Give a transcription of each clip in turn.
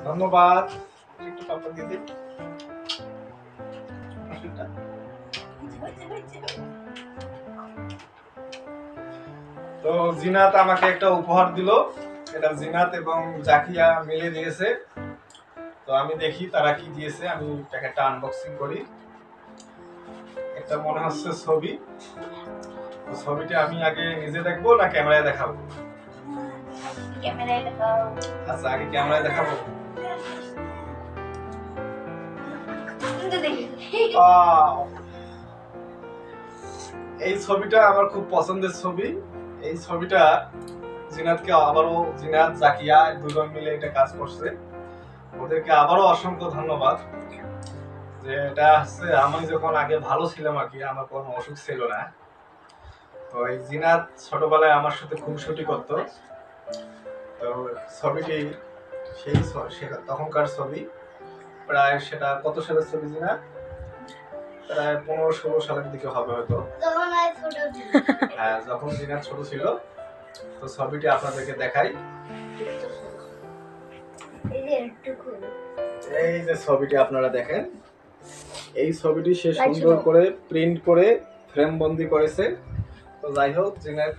ধন্যবাদ। একটু পাপা দিয়ে দিন। তো জিনাত আমাকে একটা উপহার দিল, এটা জিনাত এবং জাকিয়া মিলে দিয়েছে। তো আমি দেখি তারা কি দিয়েছে, আমি প্যাকেটটা আনবক্সিং করি। এটা মনে হচ্ছে ছবি। তো ছবিটা আমি আগে নিজে দেখবো না ক্যামেরায় দেখাবো? ক্যামেরায় দেখাও। আচ্ছা, আগে ক্যামেরায় দেখাবো। এই ছবিটা আমার খুব পছন্দের ছবি। এই ছবিটা জিনাতকে আবারও, জিনাত জাকিয়া দুজন মিলে এটা কাজ করছে, ওদেরকে আবারও অসংখ্য ধন্যবাদ। যে এটা হচ্ছে আমি যখন আগে ভালো ছিলাম আর কি, আমার কোনো অসুখ ছিল না। তো এই জিনাত ছোটবেলায় আমার সাথে খুনসুটি করতো। তো ছবিটি সেই তখনকার ছবি, প্রায় সেটা কত সালের ছবি জিনাত? প্রায় 15-16 সালের দিকে হবে হয়তো। হ্যাঁ, যখন জিনাত ছোট ছিল। তো ছবিটি আপনাদেরকে দেখাই। এই যে ছবিটি আপনারা দেখেন, এই ছবিটি সে সুন্দর করে প্রিন্ট করে ফ্রেম বন্দি করেছে। তো যাই হোক,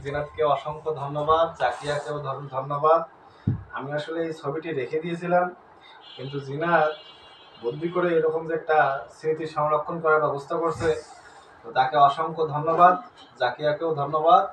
জিনাতকে অসংখ্য ধন্যবাদ, জাকিয়াকেও ধন্যবাদ। আমি আসলে এই ছবিটি রেখে দিয়েছিলাম, কিন্তু জিনাত বন্দি করে এরকম যে একটা স্মৃতি সংরক্ষণ করার ব্যবস্থা করছে, তো তাকে অসংখ্য ধন্যবাদ, জাকিয়াকেও ধন্যবাদ।